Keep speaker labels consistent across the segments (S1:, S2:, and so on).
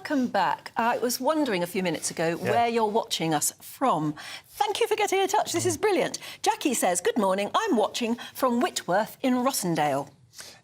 S1: welcome back. I was wondering a few minutes ago where you're watching us from. Thank you for getting in touch. This is brilliant. Jackie says, good morning, I'm watching from Whitworth in Rossendale.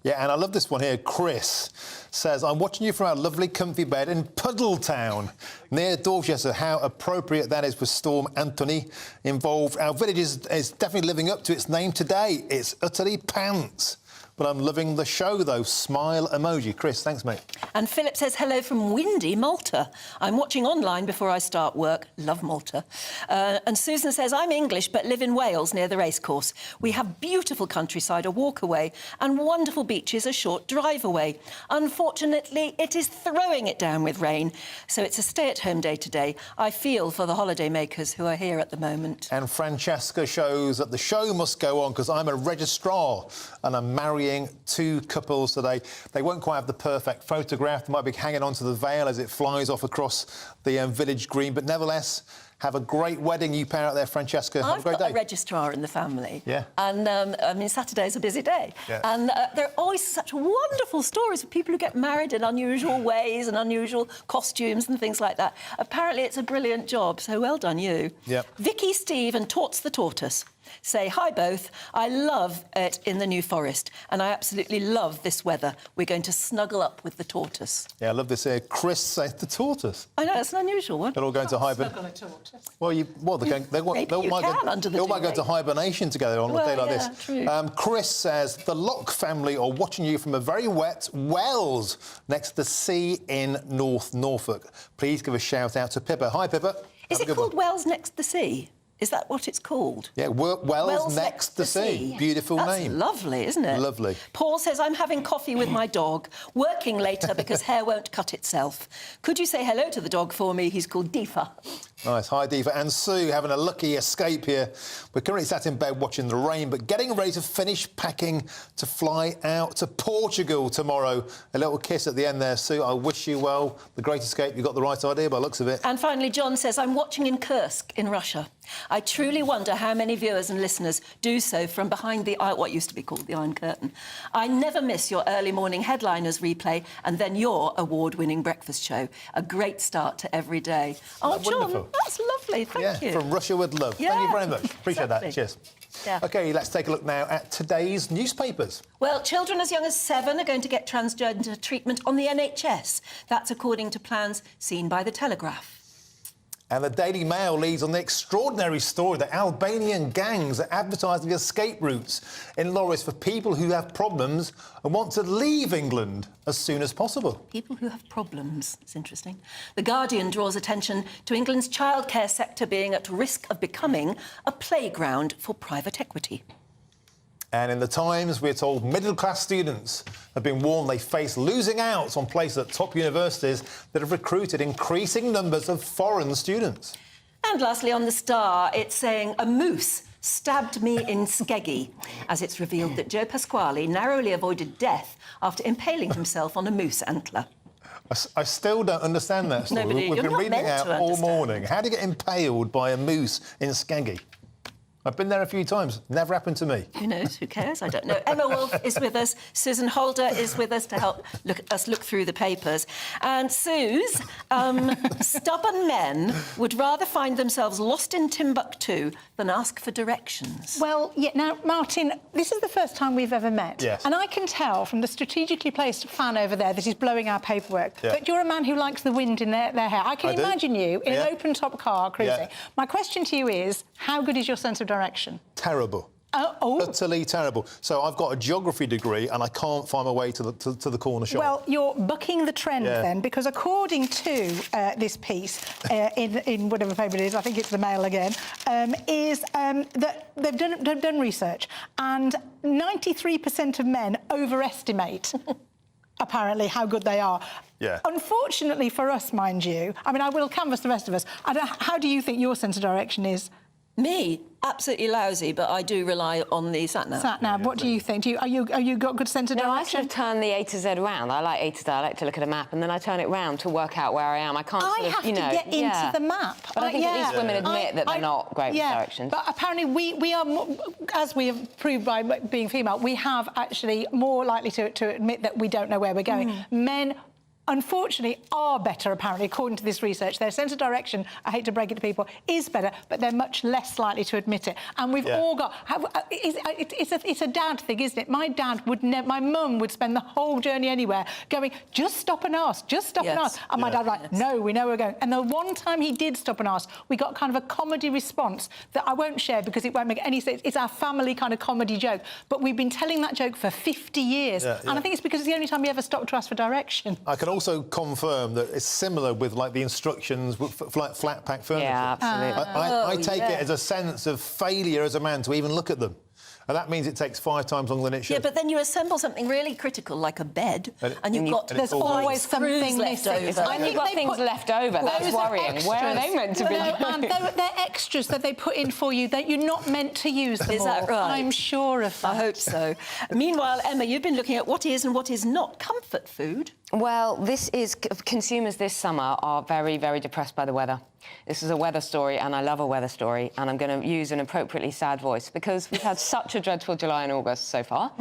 S2: Yeah, and I love this one here. Chris says, I'm watching you from our lovely comfy bed in Puddletown, near Dorchester. How appropriate that is with Storm Anthony involved. Our village is definitely living up to its name today. It's utterly pants. But I'm loving the show, though. Smile emoji. Chris, thanks, mate.
S1: And Philip says, hello from windy Malta. I'm watching online before I start work. Love Malta. And Susan says, I'm English but live in Wales near the racecourse. We have beautiful countryside a walk away and wonderful beaches a short drive away. Unfortunately, it is throwing it down with rain, so it's a stay-at-home day today. I feel for the holiday makers who are here at the moment.
S2: And Francesca shows that the show must go on because I'm a registrar and I'm marrying two couples today. They won't quite have the perfect photograph. They might be hanging onto the veil as it flies off across the village green, but nevertheless, have a great wedding, you pair out there, Francesca. Have a great day.
S1: I've got a registrar in the family.
S2: Yeah.
S1: And, I mean, Saturday's a busy day. Yeah. And there are always such wonderful stories of people who get married in unusual ways and unusual costumes and things like that. Apparently, it's a brilliant job, so well done, you.
S2: Yeah.
S1: Vicky, Steve and Torts the Tortoise say, hi both, I love it in the New Forest and I absolutely love this weather. We're going to snuggle up with the tortoise.
S2: Yeah, I love this here. Chris says the tortoise.
S1: I know, it's an unusual one.
S2: They're all going to hibernation.
S1: Snuggle a tortoise.
S2: Well, they're going, they might go to hibernation together on a day like this.
S1: True.
S2: Chris says the Locke family are watching you from a very wet Wells next to the sea in North Norfolk. Please give a shout out to Pippa. Hi, Pippa.
S1: Is it called Wells next to the sea? Is that what it's called?
S2: Yeah, Wells next to the sea. Beautiful name.
S1: That's lovely, isn't it?
S2: Lovely.
S1: Paul says, I'm having coffee with my dog, working later because hair won't cut itself. Could you say hello to the dog for me? He's called Deefa.
S2: Nice. Hi, Deefa. And Sue having a lucky escape here. We're currently sat in bed watching the rain, but getting ready to finish packing to fly out to Portugal tomorrow. A little kiss at the end there, Sue. I wish you well. The great escape. You got the right idea by the looks of it.
S1: And finally, John says, I'm watching in Kursk in Russia. I truly wonder how many viewers and listeners do so from behind the what used to be called the Iron Curtain. I never miss your early morning headliners replay and then your award-winning breakfast show. A great start to every day. Oh, John,
S2: wonderful?
S1: That's lovely. Thank you.
S2: From Russia with love.
S1: Yeah,
S2: Thank you very much. Appreciate that. Cheers.
S1: Yeah.
S2: OK, let's take a look now at today's newspapers.
S1: Well, children as young as 7 are going to get transgender treatment on the NHS. That's according to plans seen by The Telegraph.
S2: And the Daily Mail leads on the extraordinary story that Albanian gangs are advertising escape routes in lorries for people who have problems and want to leave England as soon as possible.
S1: People who have problems. It's interesting. The Guardian draws attention to England's childcare sector being at risk of becoming a playground for private equity.
S2: And in the Times, we're told middle-class students have been warned they face losing out on places at top universities that have recruited increasing numbers of foreign students. And
S1: lastly, on the Star, it's saying a moose stabbed me in Skeggy, as it's revealed that Joe Pasquale narrowly avoided death after impaling himself on a moose antler.
S2: I still don't understand that story. We've been reading it out all morning. How do you get impaled by a moose in Skeggy? I've been there a few times. Never happened to me.
S1: Who knows? Who cares? I don't know. Emma Wolf is with us. Susan Holder is with us to help us look through the papers. And Suze, stubborn men would rather find themselves lost in Timbuktu than ask for directions.
S3: Well, yeah, now, Martin, this is the first time we've ever met.
S2: Yes.
S3: And I can tell from the strategically placed fan over there that is blowing our paperwork that you're a man who likes the wind in their hair. I can imagine you in an open-top car cruising. Yeah. My question to you is, how good is your sense of direction?
S2: Terrible. Utterly terrible. So I've got a geography degree and I can't find my way to the corner shop.
S3: Well, you're bucking the trend then, because according to this piece in whatever paper it is, I think it's the Mail again, is that they've done research and 93% of men overestimate apparently how good they are.
S2: Yeah.
S3: Unfortunately for us, mind you, I mean, I will canvass the rest of us. How do you think your sense of direction is?
S1: Me? Absolutely lousy, but I do rely on the sat-nav.
S3: Sat-nav, what do you think? Are you got good sense of direction?
S4: No, I sort of turn the A to Z round. I like A to Z, I like to look at a map, and then I turn it round to work out where I am. I can't sort of,
S3: have to get into the map.
S4: But I think at least women admit that they're not great with directions.
S3: But apparently we are, as we have proved by being female, we have actually more likely to admit that we don't know where we're going. Men unfortunately, are better, apparently, according to this research. Their sense of direction, I hate to break it to people, is better, but they're much less likely to admit it. And we've all got... It's a dad thing, isn't it? My dad would never... My mum would spend the whole journey anywhere going, just stop and ask, just stop and ask. And my dad like, no, we know we're going. And the one time he did stop and ask, we got kind of a comedy response that I won't share because it won't make any sense. It's our family kind of comedy joke. But we've been telling that joke for 50 years. And I think it's because it's the only time he ever stopped to ask for direction.
S2: I can also confirm that it's similar with, like, the instructions for like flat pack furniture.
S4: Yeah, absolutely.
S2: I take it as a sense of failure as a man to even look at them. And that means it takes 5 times longer than it should.
S1: Yeah, but then you assemble something really critical, like a bed, and you've got...
S3: There's always something
S1: left
S3: missing.
S1: over.
S4: I think got things left over. That's worrying. Where are they meant to be?
S3: And they're extras that they put in for you that you're not meant to use them
S1: Is that
S3: all.
S1: right?
S3: I'm sure of that.
S1: I hope so. Meanwhile, Emma, you've been looking at what is and what is not comfort food.
S4: Well, this is... Consumers this summer are very, very depressed by the weather. This is a weather story, and I love a weather story, and I'm going to use an appropriately sad voice because we've had such a dreadful July and August so far.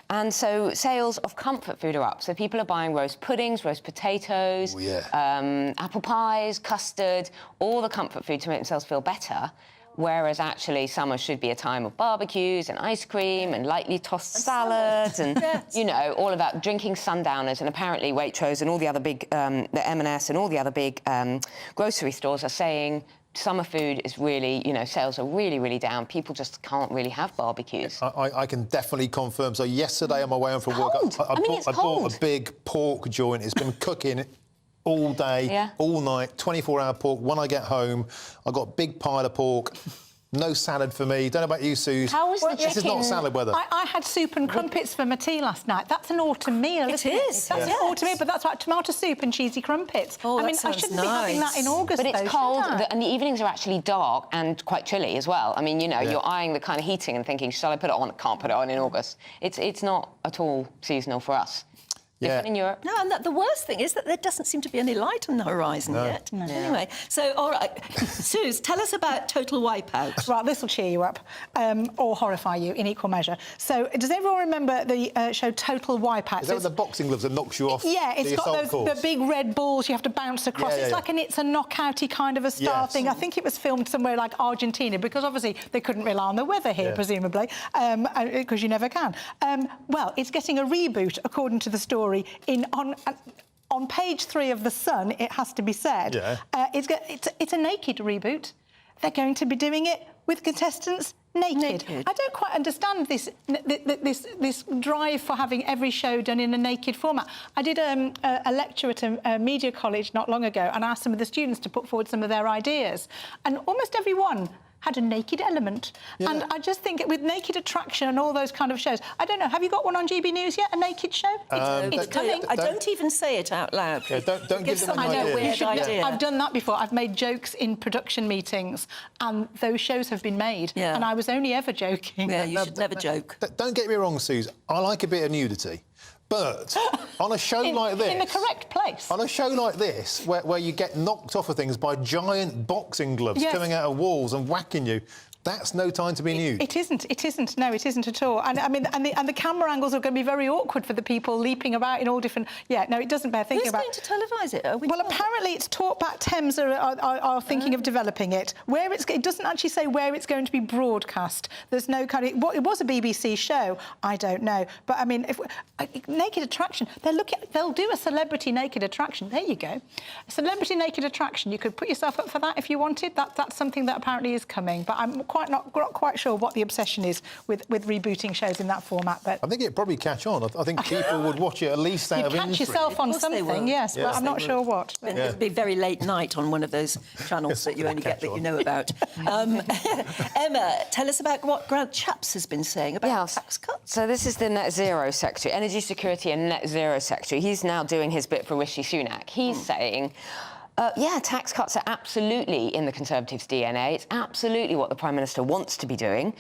S4: And so sales of comfort food are up. So people are buying roast puddings, roast potatoes, apple pies, custard, all the comfort food to make themselves feel better. Whereas actually summer should be a time of barbecues and ice cream and lightly tossed salads and, you know, all of that, drinking sundowners. And apparently Waitrose and all the other big, the M&S and all the other big grocery stores are saying summer food is really, you know, sales are really, really down. People just can't really have barbecues.
S2: I can definitely confirm. So yesterday on my way home from work, I bought a big pork joint. It's been cooking all day, all night, 24-hour pork. When I get home, I got a big pile of pork. No salad for me. Don't know about you, Suze.
S4: How was the chicken?
S2: This is not salad weather.
S3: I had soup and crumpets for my tea last night. That's an autumn meal, isn't it?
S1: It is.
S3: That's an autumn meal, but that's like tomato soup and cheesy crumpets.
S1: Oh,
S3: I mean,
S1: that
S3: I shouldn't be having that in August,
S4: But it's
S3: though,
S4: cold,
S3: should I?
S4: and the evenings are actually dark and quite chilly as well. I mean, you know, you're eyeing the kind of heating and thinking, shall I put it on? Can't put it on in August. It's not at all seasonal for us. Different in Europe.
S1: No, and the worst thing is that there doesn't seem to be any light on the horizon yet. No. Anyway, so, all right, Suze, tell us about Total Wipeout.
S3: Right, this will cheer you up, or horrify you in equal measure. So, does everyone remember the show Total Wipeout?
S2: Is that with the boxing gloves that knocks you off?
S3: Yeah, it's got the big red balls you have to bounce across. It's like it's a knockouty kind of a style thing. I think it was filmed somewhere like Argentina, because obviously they couldn't rely on the weather here, presumably, because you never can. Well, it's getting a reboot, according to the story, on page 3 of The Sun, it has to be said. It's a naked reboot. They're going to be doing it with contestants naked. I don't quite understand this drive for having every show done in a naked format. I did a lecture at a media college not long ago and asked some of the students to put forward some of their ideas, and almost everyone had a naked element. And I just think with Naked Attraction and all those kind of shows, I don't know, have you got one on GBNEWS yet, a naked show?
S1: It's coming. I don't even say it out loud.
S2: Yeah, don't give them an idea.
S1: Weird idea.
S3: I've done that before. I've made jokes in production meetings, and those shows have been made, and I was only ever joking.
S1: Yeah, you should never joke.
S2: Don't get me wrong, Suze. I like a bit of nudity. But on a show like this...
S3: In the correct place.
S2: On a show like this, where you get knocked off of things by giant boxing gloves coming out of walls and whacking you, that's no time to be nude.
S3: It isn't. It isn't. No, it isn't at all. And I mean, and the camera angles are going to be very awkward for the people leaping about in all different. Yeah, no, it doesn't bear thinking about.
S1: Who's going to televise it?
S3: Well, apparently it's Talkback Thames are thinking of developing it. It doesn't actually say where it's going to be broadcast. There's no kind of. It was a BBC show. I don't know, but I mean, Naked Attraction. They'll do a celebrity naked attraction. There you go, a celebrity naked attraction. You could put yourself up for that if you wanted. That's something that apparently is coming. But I'm not quite sure what the obsession is with rebooting shows in that format. But
S2: I think it'd probably catch on. I think people would watch it at least out of interest.
S3: You'd catch yourself on something, yes, but I'm not sure what.
S1: It'd be very late night on one of those channels that you only get that you know about. Emma, tell us about what Grant Shapps has been saying about tax cuts.
S4: So this is the Net Zero Secretary, Energy Security and Net Zero Secretary. He's now doing his bit for Rishi Sunak. He's saying... tax cuts are absolutely in the Conservatives' DNA. It's absolutely what the Prime Minister wants to be doing.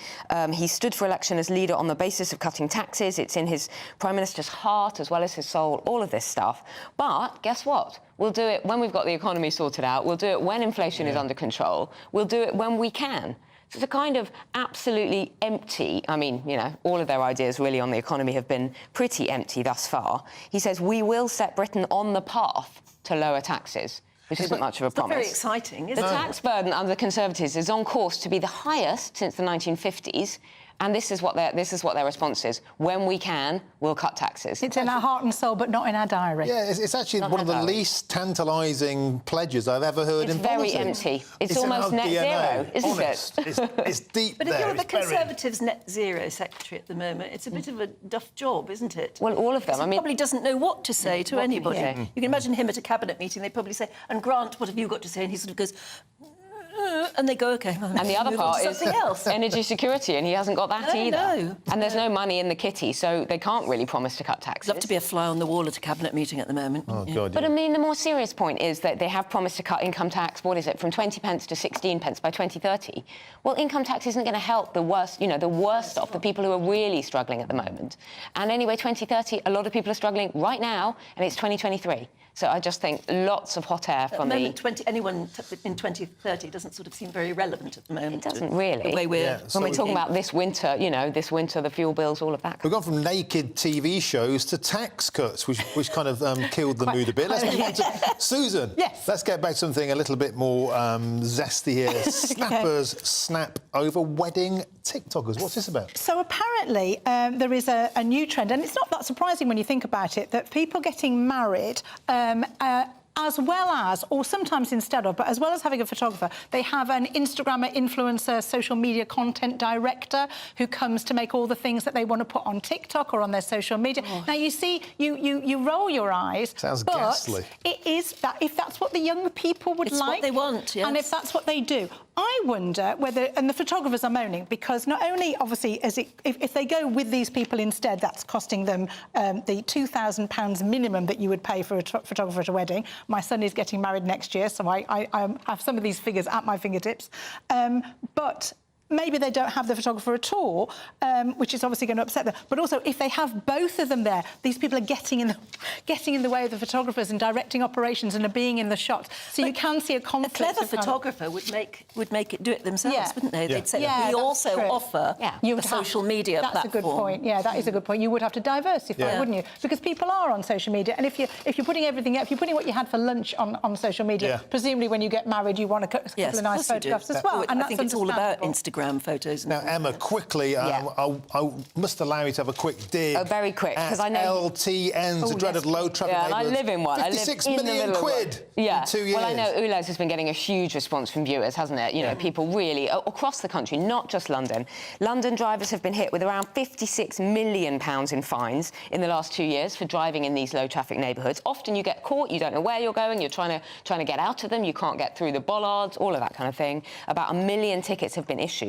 S4: He stood for election as leader on the basis of cutting taxes. It's in his Prime Minister's heart as well as his soul, all of this stuff. But guess what? We'll do it when we've got the economy sorted out. We'll do it when inflation is under control. We'll do it when we can. So it's a kind of absolutely empty, I mean, you know, all of their ideas really on the economy have been pretty empty thus far. He says, we will set Britain on the path to lower taxes, which isn't much of a promise.
S1: Not very exciting, is it?
S4: The tax burden under the Conservatives is on course to be the highest since the 1950s. And this is what their response is. When we can, we'll cut taxes.
S3: It's in our heart and soul, but not in our diary.
S2: Yeah, it's actually one of the least tantalising pledges I've ever heard in politics.
S4: It's very empty. It's
S2: in
S4: almost
S2: our
S4: net
S2: DNA,
S4: zero, isn't
S2: honest.
S4: it?
S2: It's deep
S1: But
S2: there.
S1: if you're the
S2: it's buried.
S1: Conservatives' net zero secretary at the moment, it's a bit of a duff job, isn't it?
S4: Well, all of them.
S1: He probably doesn't know what to say to anybody.
S4: say?
S1: You can imagine him at a cabinet meeting. They probably say, "And Grant, what have you got to say?" And he sort of goes, and they go, "OK."
S4: And the other
S1: move on
S4: part
S1: to
S4: is
S1: something else.
S4: energy security, and he hasn't got that
S1: No,
S4: either.
S1: no.
S4: And there's no money in the kitty, so they can't really promise to cut taxes.
S1: Love to be a fly on the wall at a cabinet meeting at the moment.
S2: Oh, God,
S4: But
S2: yeah.
S4: I mean, the more serious point is that they have promised to cut income tax, what is it, from 20 pence to 16 pence by 2030. Well, income tax isn't going to help the worst, you know, the worst off, the people who are really struggling at the moment. And anyway, 2030, a lot of people are struggling right now, and it's 2023. So I just think lots of hot air from
S1: At the moment, anyone in 2030 doesn't sort of seem very relevant at the moment.
S4: It doesn't really.
S1: The way we're...
S2: Yeah,
S4: When we're talking about this winter, you know, this winter, the fuel bills, all of that.
S2: We've gone from naked TV shows to tax cuts, which kind of killed the mood a bit. Let's move on to Susan.
S3: Yes.
S2: Let's get back to something a little bit more zesty here. Snappers snap over wedding TikTokers. What's this about?
S3: So apparently there is a new trend, and it's not that surprising when you think about it, that people getting married as well as, or sometimes instead of, but as well as having a photographer, they have an Instagrammer, influencer, social media content director who comes to make all the things that they want to put on TikTok or on their social media.
S1: Oh.
S3: Now, you see, you roll your eyes.
S2: Sounds
S3: but
S2: ghastly.
S3: It is that, if that's what the young people would
S1: It's
S3: like.
S1: what they want, yes.
S3: And if that's what they do. I wonder whether, and the photographers are moaning, because not only, obviously, if they go with these people instead, that's costing them the £2,000 minimum that you would pay for a photographer at a wedding. My son is getting married next year, so I have some of these figures at my fingertips. But maybe they don't have the photographer at all, which is obviously going to upset them. But also, if they have both of them there, these people are getting in the way of the photographers and directing operations and are being in the shot. So you can see a
S1: A
S3: conflict.
S1: clever
S3: of kind of-
S1: photographer would make it do it themselves,
S3: Yeah.
S1: wouldn't they?
S2: Yeah.
S1: They'd say,
S3: Yeah,
S1: we
S3: that's
S1: also
S3: true.
S1: offer
S3: You
S1: a
S3: would
S1: social
S3: have,
S1: media
S3: that's
S1: platform.
S3: a good point. Yeah, that is a good point. You would have to diversify,
S2: Yeah.
S3: wouldn't you? Because people are on social media, and if you're putting everything, if you're putting what you had for lunch on social media,
S2: Yeah.
S3: presumably when you get married, you want a couple
S1: Yes,
S3: of nice
S1: of course you do.
S3: photographs as well.
S1: I
S3: And that's
S1: think it's all about
S3: understandable.
S1: Instagram photos.
S2: Now, Emma, quickly,
S4: Yeah.
S2: I must allow you to have a quick dig.
S4: Oh, very quick, 'cause
S2: at
S4: I know-
S2: LTNs, the
S3: Oh,
S2: dreaded
S3: yes.
S2: low traffic
S4: Yeah, and I
S2: neighbourhoods.
S4: live in one. I live
S2: 56
S4: in the
S2: million
S4: middle of one.
S2: quid
S4: Yeah.
S2: in 2 years.
S4: Well, I know Oula's has been getting a huge response from viewers, hasn't it? You know, people really across the country, not just London. London drivers have been hit with around £56 million in fines in the last 2 years for driving in these low traffic neighbourhoods. Often you get caught, you don't know where you're going, you're trying to get out of them, you can't get through the bollards, all of that kind of thing. About 1 million tickets have been issued,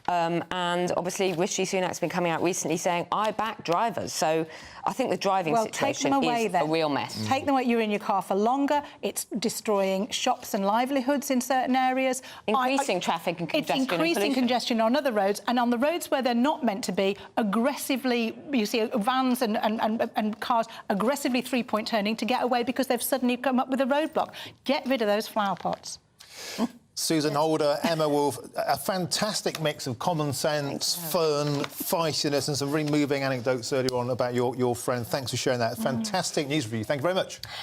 S4: and obviously Rishi Sunak's been coming out recently saying, I back drivers. So I think the driving situation is a real mess.
S3: Take them away. You're in your car for longer. It's destroying shops and livelihoods in certain areas.
S4: Increasing traffic and congestion.
S3: It's increasing
S4: and pollution.
S3: congestion on other roads, and on the roads where they're not meant to be, aggressively, you see vans and cars aggressively three-point turning to get away because they've suddenly come up with a roadblock. Get rid of those flower pots.
S2: Susan Holder, Emma Wolfe, a fantastic mix of common sense, fun, feistiness and some really moving anecdotes earlier on about your friend. Thanks for sharing that. Fantastic news review. Thank you very much.